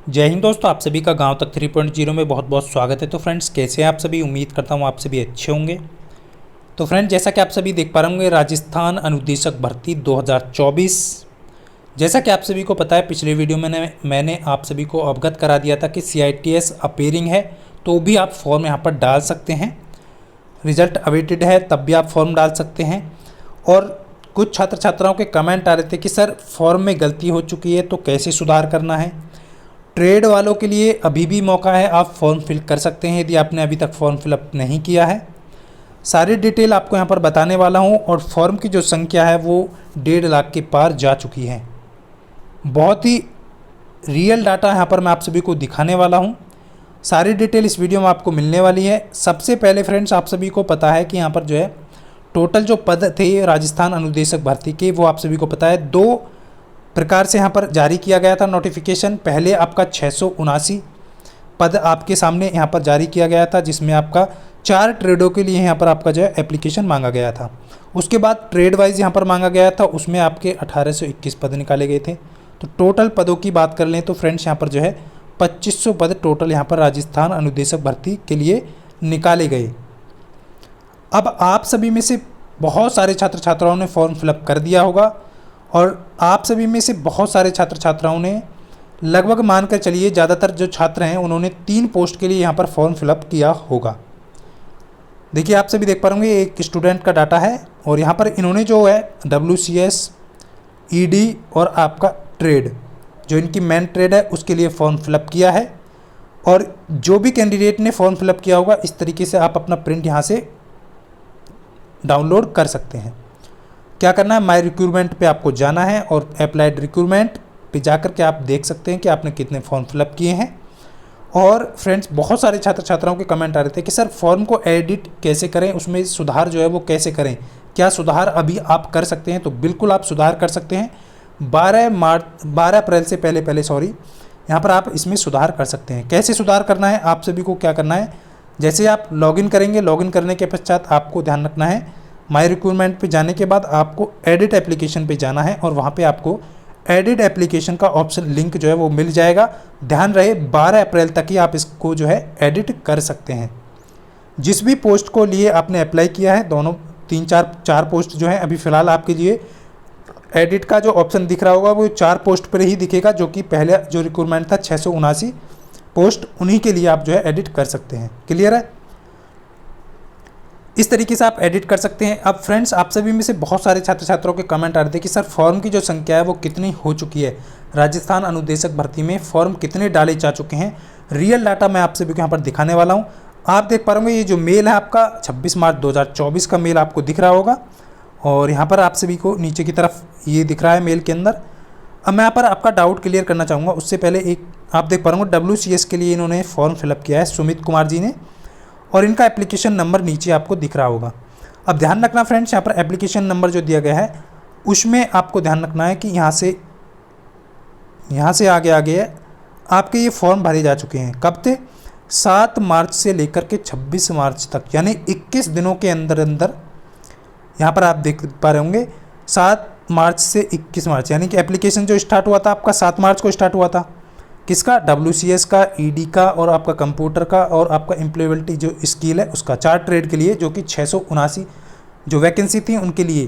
जय हिंद दोस्तों, आप सभी का गांव तक 3.0 में बहुत बहुत स्वागत है। तो फ्रेंड्स, कैसे हैं आप सभी? उम्मीद करता हूं आप सभी अच्छे होंगे। तो फ्रेंड्स, जैसा कि आप सभी देख पा रहे होंगे, राजस्थान अनुदेशक भर्ती 2024, जैसा कि आप सभी को पता है, पिछले वीडियो में मैंने आप सभी को अवगत करा दिया था कि CITS अपीयरिंग है तो भी आप फॉर्म यहाँ पर डाल सकते हैं। रिजल्ट अवेटेड है तब भी आप फॉर्म डाल सकते हैं। और कुछ छात्र छात्राओं के कमेंट आ रहे थे कि सर फॉर्म में गलती हो चुकी है तो कैसे सुधार करना है। ट्रेड वालों के लिए अभी भी मौका है, आप फॉर्म फिल कर सकते हैं यदि आपने अभी तक फॉर्म फिलअप नहीं किया है। सारी डिटेल आपको यहाँ पर बताने वाला हूँ और फॉर्म की जो संख्या है वो 1.5 लाख के पार जा चुकी है। बहुत ही रियल डाटा यहाँ पर मैं आप सभी को दिखाने वाला हूँ। सारी डिटेल इस वीडियो में आपको मिलने वाली है। सबसे पहले फ्रेंड्स, आप सभी को पता है कि यहाँ पर जो है टोटल जो पद थे राजस्थान अनुदेशक भर्ती के, वो आप सभी को पता है 2 प्रकार से यहाँ पर जारी किया गया था नोटिफिकेशन। पहले आपका 679 पद आपके सामने यहाँ पर जारी किया गया था, जिसमें आपका 4 ट्रेडों के लिए यहाँ पर आपका जो है एप्लीकेशन मांगा गया था। उसके बाद ट्रेड वाइज यहाँ पर मांगा गया था, उसमें आपके 1821 पद निकाले गए थे। तो टोटल पदों की बात कर लें तो फ्रेंड्स, यहाँ पर जो है 2500 पद टोटल यहाँ पर राजस्थान अनुदेशक भर्ती के लिए निकाले गए। अब आप सभी में से बहुत सारे छात्र छात्राओं ने फॉर्म फिलअप कर दिया होगा और आप सभी में से बहुत सारे छात्र छात्राओं ने, लगभग मानकर चलिए ज़्यादातर जो छात्र हैं उन्होंने 3 पोस्ट के लिए यहाँ पर फॉर्म फिलअप किया होगा। देखिए, आप सभी देख पा रहे एक स्टूडेंट का डाटा है और यहाँ पर इन्होंने जो है WCS, ED और आपका ट्रेड, जो इनकी मेन ट्रेड है उसके लिए फॉर्म फिलअप किया है। और जो भी कैंडिडेट ने फॉर्म फिलअप किया होगा, इस तरीके से आप अपना प्रिंट यहाँ से डाउनलोड कर सकते हैं। क्या करना है, माई रिक्रूटमेंट पे आपको जाना है और अप्लाइड रिक्रूटमेंट पे जाकर के आप देख सकते हैं कि आपने कितने फॉर्म फिलअप किए हैं। और फ्रेंड्स, बहुत सारे छात्र छात्राओं के कमेंट आ रहे थे कि सर फॉर्म को एडिट कैसे करें, उसमें सुधार जो है वो कैसे करें, क्या सुधार अभी आप कर सकते हैं? तो बिल्कुल आप सुधार कर सकते हैं। 12 अप्रैल से पहले यहाँ पर आप इसमें सुधार कर सकते हैं। कैसे सुधार करना है, आप सभी को क्या करना है, जैसे आप लॉगिन करेंगे, लॉगिन करने के पश्चात आपको ध्यान रखना है, माई रिक्रूटमेंट पे जाने के बाद आपको एडिट एप्लीकेशन पे जाना है और वहाँ पे आपको एडिट एप्लीकेशन का ऑप्शन लिंक जो है वो मिल जाएगा। ध्यान रहे 12 अप्रैल तक ही आप इसको जो है एडिट कर सकते हैं। जिस भी पोस्ट को लिए आपने अप्लाई किया है, दोनों 3-4 पोस्ट जो है अभी फ़िलहाल आपके लिए एडिट का जो ऑप्शन दिख रहा होगा वो 4 पोस्ट पर ही दिखेगा, जो कि पहले जो रिक्रूटमेंट था 679 पोस्ट, उन्हीं के लिए आप जो है एडिट कर सकते हैं। क्लियर है? इस तरीके से आप एडिट कर सकते हैं। अब फ्रेंड्स, आप सभी में से बहुत सारे छात्र छात्राओं के कमेंट आ रहे थे कि सर फॉर्म की जो संख्या है वो कितनी हो चुकी है, राजस्थान अनुदेशक भर्ती में फॉर्म कितने डाले जा चुके हैं। रियल डाटा मैं आप सभी को यहाँ पर दिखाने वाला हूँ। आप देख पा रहे होंगे ये जो मेल है आपका 26 मार्च 2024 का मेल आपको दिख रहा होगा और यहाँ पर आप सभी को नीचे की तरफ ये दिख रहा है मेल के अंदर। अब मैं यहाँ पर आपका डाउट क्लियर करना चाहूँगा। उससे पहले एक आप देख पा रहे होंगे WCS के लिए इन्होंने फॉर्म फिलअप किया है, सुमित कुमार जी ने, और इनका एप्लीकेशन नंबर नीचे आपको दिख रहा होगा। अब ध्यान रखना फ्रेंड्स, यहाँ पर एप्लीकेशन नंबर जो दिया गया है उसमें आपको ध्यान रखना है कि यहाँ से आगे आपके ये फॉर्म भरे जा चुके हैं। कब थे? 7 मार्च से लेकर के 26 मार्च तक, यानी 21 दिनों के अंदर यहाँ पर आप देख पा रहे होंगे 7 मार्च से 21 मार्च, यानी कि एप्लीकेशन जो स्टार्ट हुआ था आपका 7 मार्च को स्टार्ट हुआ था। किसका? WCS का, ED का और आपका कंप्यूटर का और आपका एम्प्लॉयबिलिटी जो स्किल है उसका, 4 ट्रेड के लिए, जो कि 679 जो वैकेंसी थी उनके लिए।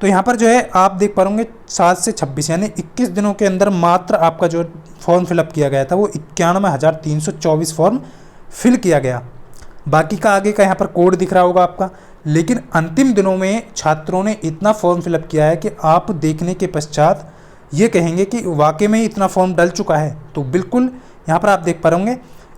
तो यहाँ पर जो है आप देख पा रहे 7 से 26 यानी 21 दिनों के अंदर मात्र आपका जो फॉर्म फिलअप किया गया था वो 91,324 फॉर्म फिल किया गया। बाकी का आगे का यहाँ पर कोड दिख रहा होगा आपका। लेकिन अंतिम दिनों में छात्रों ने इतना फॉर्म फिलअप किया है कि आप देखने के पश्चात ये कहेंगे कि वाकई में इतना फॉर्म डल चुका है। तो बिल्कुल यहाँ पर आप देख पा रहे होंगे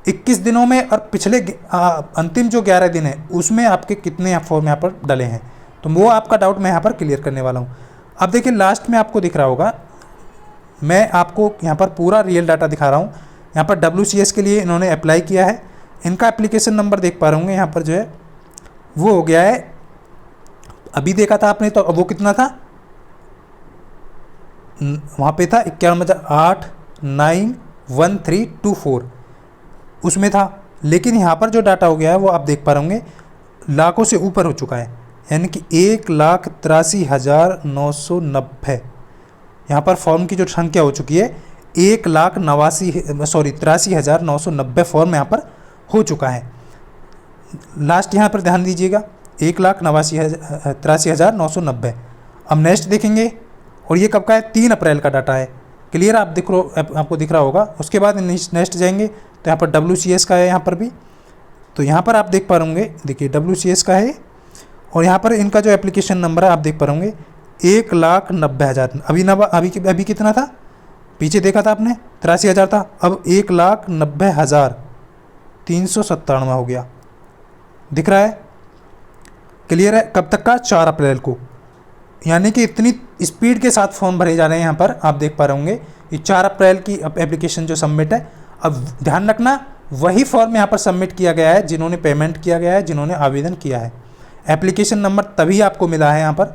21 दिनों में और पिछले अंतिम जो 11 दिन है उसमें आपके कितने फॉर्म यहाँ पर डले हैं, तो वो आपका डाउट मैं यहाँ पर क्लियर करने वाला हूँ। अब देखिए लास्ट में आपको दिख रहा होगा, मैं आपको यहाँ पर पूरा रियल डाटा दिखा रहा हूँ। यहाँ पर WCS के लिए इन्होंने अप्लाई किया है, इनका एप्लीकेशन नंबर देख पा रहे होंगे यहाँ पर जो है वो हो गया है, अभी देखा था आपने तो वो कितना था, वहाँ पे था 51,891,324 उसमें था। लेकिन यहाँ पर जो डाटा हो गया है वो आप देख पा रहे होंगे लाखों से ऊपर हो चुका है, यानी कि 1,83,990 यहाँ पर फॉर्म की जो संख्या हो चुकी है 83,990 फॉर्म यहाँ पर हो चुका है। लास्ट यहाँ पर ध्यान दीजिएगा, 1,83,990। अब नेक्स्ट देखेंगे, और ये कब का है, 3 अप्रैल का डाटा है। क्लियर, आपको दिख रहा होगा। उसके बाद नेक्स्ट जाएंगे तो यहाँ पर WCS का है, यहाँ पर भी तो यहाँ पर आप देख पा होंगे, देखिए WCS का है, और यहाँ पर इनका जो एप्लीकेशन नंबर है आप देख पा होंगे 1,90,000। अभी कितना था, पीछे देखा था आपने 83,000 था, अब 1,90,397 हो गया, दिख रहा है। क्लियर है। कब तक का, 4 अप्रैल को। यानी कि इतनी स्पीड के साथ फॉर्म भरे जा रहे हैं यहाँ पर, आप देख पा रहे होंगे। ये 4 अप्रैल की एप्लीकेशन जो सबमिट है। अब ध्यान रखना, वही फॉर्म यहाँ पर सबमिट किया गया है जिन्होंने पेमेंट किया गया है, जिन्होंने आवेदन किया है। एप्लीकेशन नंबर तभी आपको मिला है यहाँ पर।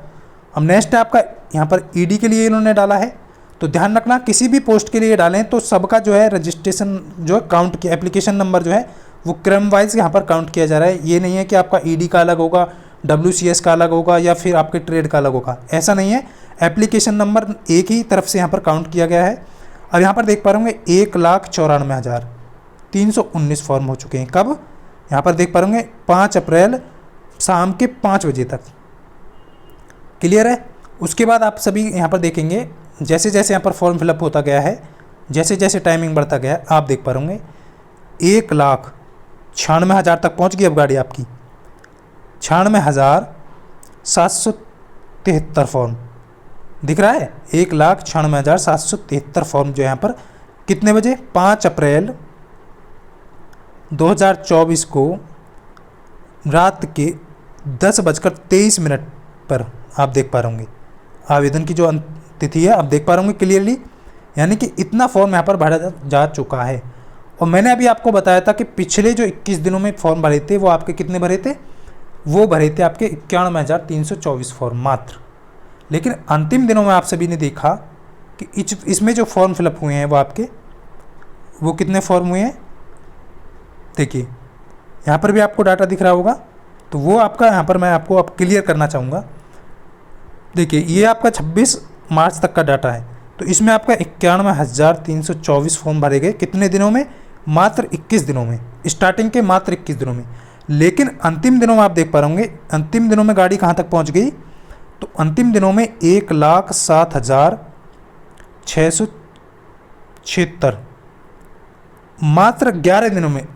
अब नेक्स्ट है आपका, यहाँ पर ED के लिए इन्होंने डाला है, तो ध्यान रखना किसी भी पोस्ट के लिए डालें तो सबका जो है रजिस्ट्रेशन जो है काउंट किया, एप्लीकेशन नंबर जो है वो क्रम वाइज यहाँ पर काउंट किया जा रहा है। ये नहीं है कि आपका ED का अलग होगा, WCS का अलग होगा, या फिर आपके ट्रेड का अलग होगा, ऐसा नहीं है। एप्लीकेशन नंबर एक ही तरफ से यहाँ पर काउंट किया गया है। अब यहाँ पर देख पा रहे होंगे 1,94,319 फॉर्म हो चुके हैं। कब, यहाँ पर देख पा रहे होंगे 5 अप्रैल शाम के 5 बजे तक। क्लियर है। उसके बाद आप सभी यहाँ पर देखेंगे, जैसे जैसे यहाँ पर फॉर्म फिलअप होता गया है, जैसे जैसे टाइमिंग बढ़ता गया, आप देख पा होंगे 1,96,000 तक पहुँच गई अब गाड़ी आपकी। 96,773 फॉर्म दिख रहा है। 1,96,773 फॉर्म जो यहाँ पर कितने बजे, 5 अप्रैल 2024 को रात के 10:23 पर आप देख पा रहे होंगे आवेदन की जो तिथि है, आप देख पा रहे होंगे क्लियरली। यानी कि इतना फॉर्म यहाँ पर भरा जा चुका है। और मैंने अभी आपको बताया था कि पिछले जो 21 दिनों में फॉर्म भरे थे वो आपके कितने भरे थे, वो भरे थे आपके 91,324 फॉर्म मात्र। लेकिन अंतिम दिनों में आप सभी ने देखा कि इसमें जो फॉर्म फिलअप हुए हैं वो आपके, वो कितने फॉर्म हुए हैं, देखिए यहाँ पर भी आपको डाटा दिख रहा होगा। तो वो आपका यहाँ पर मैं आपको अब क्लियर करना चाहूँगा। देखिए ये आपका 26 मार्च तक का डाटा है, तो इसमें आपका 91,324 फॉर्म भरे गए। कितने दिनों में, मात्र 21 दिनों में, स्टार्टिंग के मात्र 21 दिनों में। लेकिन अंतिम दिनों में आप देख पा रहे होंगे, अंतिम दिनों में गाड़ी कहाँ तक पहुँच गई, तो अंतिम दिनों में 1,07,676 मात्र 11 दिनों में,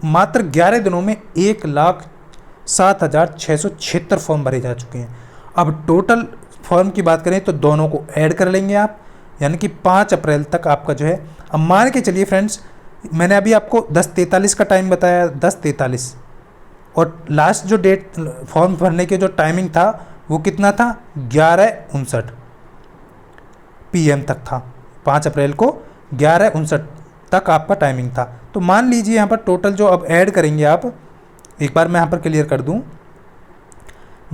मात्र 11 दिनों में 1,07,676 फॉर्म भरे जा चुके हैं। अब टोटल फॉर्म की बात करें तो दोनों को ऐड कर लेंगे आप, यानी कि 5 अप्रैल तक आपका जो है, अब मान के चलिए फ्रेंड्स, मैंने अभी आपको 10:43 का टाइम बताया, 10:43, और लास्ट जो डेट फॉर्म भरने के जो टाइमिंग था वो कितना था, 11:59 PM तक था। 5 अप्रैल को 11:59 तक आपका टाइमिंग था। तो मान लीजिए यहाँ पर टोटल जो अब ऐड करेंगे आप, एक बार मैं यहाँ पर क्लियर कर दूँ।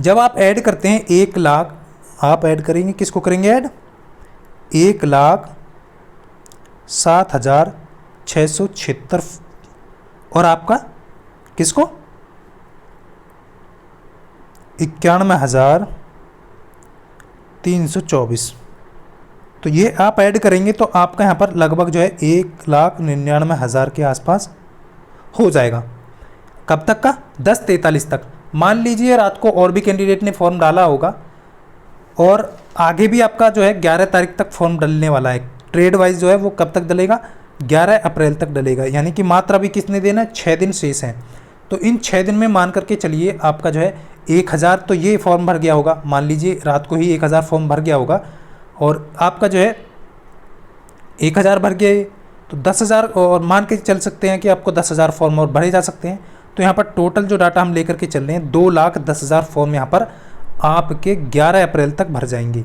जब आप ऐड करते हैं 1 लाख, आप ऐड करेंगे, किसको करेंगे ऐड, 1,07,676 और आपका किसको, 91,324। तो ये आप ऐड करेंगे तो आपका यहाँ पर लगभग जो है 1,99,000 के आसपास हो जाएगा। कब तक का, 10:43 तक। मान लीजिए रात को और भी कैंडिडेट ने फॉर्म डाला होगा, और आगे भी आपका जो है 11 तारीख तक फॉर्म डलने वाला है। ट्रेड वाइज जो है वो कब तक डलेगा, 11 अप्रैल तक डलेगा। यानी कि मात्र अभी कितने दिन है, 6 दिन शेष हैं। तो इन 6 दिन में मान करके चलिए आपका जो है 1,000 तो ये फॉर्म भर गया होगा, मान लीजिए रात को ही 1,000 फॉर्म भर गया होगा, और आपका जो है 1,000 भर गया, तो 10,000 और मान के चल सकते हैं कि आपको 10,000 फॉर्म और भरे जा सकते हैं। तो यहाँ पर टोटल जो डाटा हम लेकर के चल रहे हैं, 2,10,000 फॉर्म यहाँ पर आपके 11 अप्रैल तक भर जाएंगे।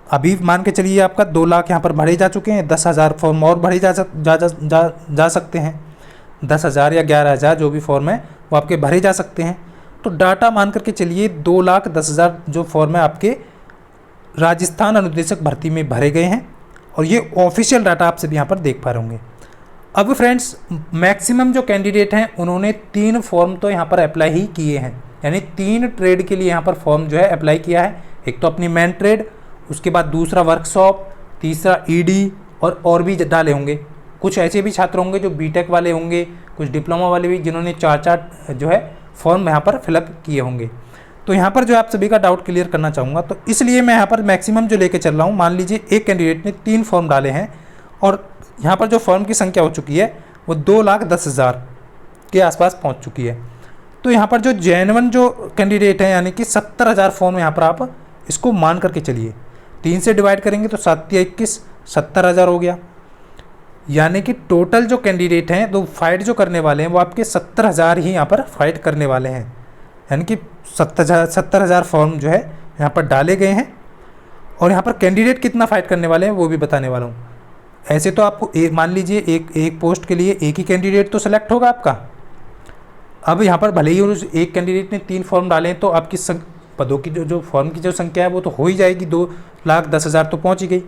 अभी मान के चलिए आपका 2 लाख यहाँ पर भरे जा चुके हैं, 10,000 फॉर्म और भरे जा सकते हैं। 10,000 या 11,000 जो भी फॉर्म है वो आपके भरे जा सकते हैं। तो डाटा मान करके चलिए 2,10,000 जो फॉर्म है आपके राजस्थान अनुदेशक भर्ती में भरे गए हैं, और ये ऑफिशियल डाटा आप सभी यहाँ पर देख पा रहे होंगे। अब फ्रेंड्स मैक्सिमम जो कैंडिडेट हैं उन्होंने 3 फॉर्म तो यहाँ पर अप्लाई ही किए हैं, यानी 3 ट्रेड के लिए यहाँ पर फॉर्म जो है अप्लाई किया है। एक तो अपनी मेन ट्रेड, उसके बाद दूसरा वर्कशॉप, तीसरा ईडी और भी डाले होंगे। कुछ ऐसे भी छात्र होंगे जो बीटेक वाले होंगे, कुछ डिप्लोमा वाले भी, जिन्होंने 4 जो है फॉर्म यहाँ पर फिलअप किए होंगे। तो यहाँ पर जो आप सभी का डाउट क्लियर करना चाहूँगा, तो इसलिए मैं यहाँ पर मैक्सिमम जो लेके चल रहा हूँ, मान लीजिए एक कैंडिडेट ने 3 फॉर्म डाले हैं और यहाँ पर जो फॉर्म की संख्या हो चुकी है वो 2,10,000 के आसपास पहुँच चुकी है। तो यहाँ पर जो जेन्युइन जो कैंडिडेट हैं, यानी कि 70,000 फॉर्म यहाँ पर आप इसको मान करके चलिए। 3 से डिवाइड करेंगे तो 7 या 21, 70,000 हो गया। यानी कि टोटल जो कैंडिडेट हैं, तो फाइट जो करने वाले हैं वो आपके 70,000 ही यहाँ पर फाइट करने वाले हैं। यानी कि 70,000 फॉर्म जो है यहाँ पर डाले गए हैं और यहाँ पर कैंडिडेट कितना फाइट करने वाले हैं वो भी बताने वाला हूँ। ऐसे तो आपको मान लीजिए एक पोस्ट के लिए एक ही कैंडिडेट तो सेलेक्ट होगा आपका। अब यहाँ पर भले ही उस एक कैंडिडेट ने 3 फॉर्म डाले हैं तो आपकी पदों की जो फॉर्म की जो संख्या है वो तो हो ही जाएगी, 2,10,000 तो पहुँच ही गई।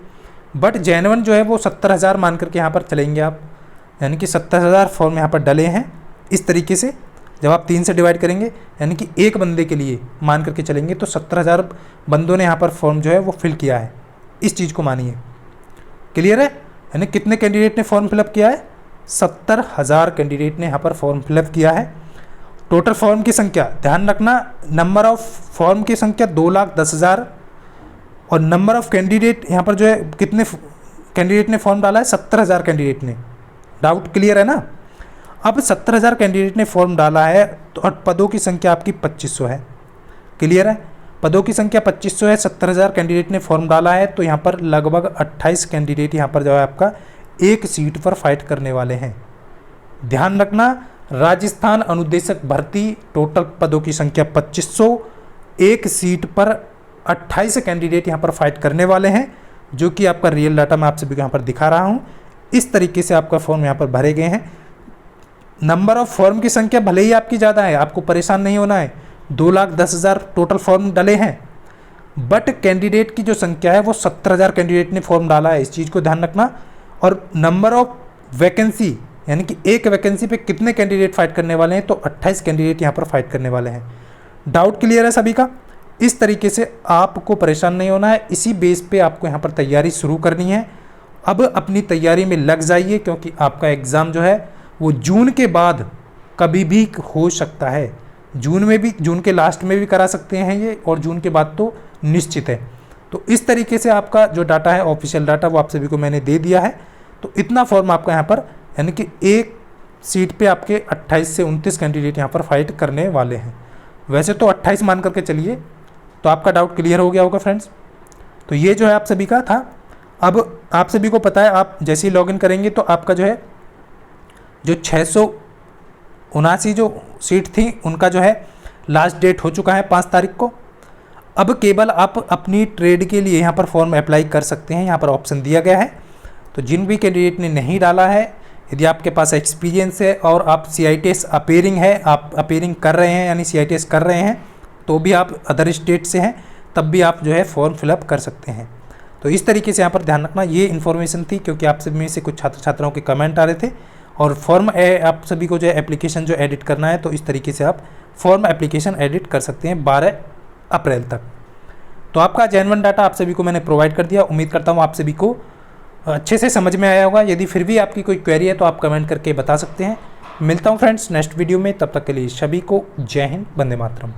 बट जेन्युइन जो है वो 70,000 मान करके यहाँ पर चलेंगे आप। यानी कि 70,000 फॉर्म यहाँ पर डले हैं। इस तरीके से जब आप 3 से डिवाइड करेंगे, यानी कि एक बंदे के लिए मान करके चलेंगे, तो 70,000 बंदों ने यहाँ पर फॉर्म जो है वो फिल किया है। इस चीज़ को मानिए। क्लियर है? यानी कितने कैंडिडेट ने फॉर्म फिलअप किया है? 70,000 कैंडिडेट ने यहाँ पर फॉर्म फिलअप किया है। टोटल फॉर्म की संख्या, ध्यान रखना, नंबर ऑफ फॉर्म की संख्या 2,10,000 और नंबर ऑफ कैंडिडेट यहाँ पर जो है कितने कैंडिडेट ने फॉर्म डाला है? 70,000 कैंडिडेट ने। डाउट क्लियर है ना? अब 70,000 कैंडिडेट ने फॉर्म डाला है तो और पदों की संख्या आपकी 2500 है। क्लियर है? पदों की संख्या 2500 है, 70,000 कैंडिडेट ने फॉर्म डाला है, तो यहाँ पर लगभग 28 कैंडिडेट यहाँ पर जो है आपका एक सीट पर फाइट करने वाले हैं। ध्यान रखना, राजस्थान अनुदेशक भर्ती, टोटल पदों की संख्या 2500, एक सीट पर 28 कैंडिडेट यहाँ पर फाइट करने वाले हैं, जो कि आपका रियल डाटा मैं आप सभी को यहाँ पर दिखा रहा हूँ। इस तरीके से आपका फॉर्म यहाँ पर भरे गए हैं। नंबर ऑफ फॉर्म की संख्या भले ही आपकी ज़्यादा है, आपको परेशान नहीं होना है। 2,10,000 टोटल फॉर्म डले हैं, बट कैंडिडेट की जो संख्या है वो 70,000 कैंडिडेट ने फॉर्म डाला है। इस चीज़ को ध्यान रखना। और नंबर ऑफ वैकेंसी, यानी कि एक वैकेंसी पे कितने कैंडिडेट फाइट करने वाले हैं, तो 28 कैंडिडेट यहाँ पर फाइट करने वाले हैं। डाउट क्लियर है सभी का? इस तरीके से आपको परेशान नहीं होना है। इसी बेस पे आपको यहाँ पर तैयारी शुरू करनी है। अब अपनी तैयारी में लग जाइए, क्योंकि आपका एग्ज़ाम जो है वो जून के बाद कभी भी हो सकता है। जून में भी, जून के लास्ट में भी करा सकते हैं ये, और जून के बाद तो निश्चित है। तो इस तरीके से आपका जो डाटा है, ऑफिशियल डाटा, वो आप सभी को मैंने दे दिया है। तो इतना फॉर्म आपका यहाँ पर, यानी कि एक सीट पे आपके 28 से 29 कैंडिडेट यहाँ पर फाइट करने वाले हैं। वैसे तो 28 मान करके चलिए। तो आपका डाउट क्लियर हो गया होगा फ्रेंड्स। तो ये जो है आप सभी का था। अब आप सभी को पता है, आप जैसे ही लॉगिन करेंगे तो आपका जो है जो 679 जो सीट थी उनका जो है लास्ट डेट हो चुका है 5 तारीख को। अब केवल आप अपनी ट्रेड के लिए यहाँ पर फॉर्म अप्लाई कर सकते हैं। यहाँ पर ऑप्शन दिया गया है। तो जिन भी कैंडिडेट ने नहीं डाला है, यदि आपके पास एक्सपीरियंस है और आप CITS अपेयरिंग है, आप अपेयरिंग कर रहे हैं यानी CITS कर रहे हैं, तो भी आप अदर स्टेट से हैं, तब भी आप जो है फॉर्म फिलअप कर सकते हैं। तो इस तरीके से यहाँ पर ध्यान रखना। ये इन्फॉर्मेशन थी, क्योंकि आप सब में से कुछ छात्र छात्राओं के कमेंट आ रहे थे। और फॉर्म आप सभी को जो है एप्लीकेशन जो एडिट करना है, तो इस तरीके से आप फॉर्म एप्लीकेशन एडिट कर सकते हैं 12 अप्रैल तक। तो आपका जेन्युइन डाटा आप सभी को मैंने प्रोवाइड कर दिया। उम्मीद करता हूँ आप सभी को अच्छे से समझ में आया होगा। यदि फिर भी आपकी कोई क्वेरी है तो आप कमेंट करके बता सकते हैं। मिलता हूँ फ्रेंड्स नेक्स्ट वीडियो में, तब तक के लिए सभी को जय हिंद, वंदे मातरम।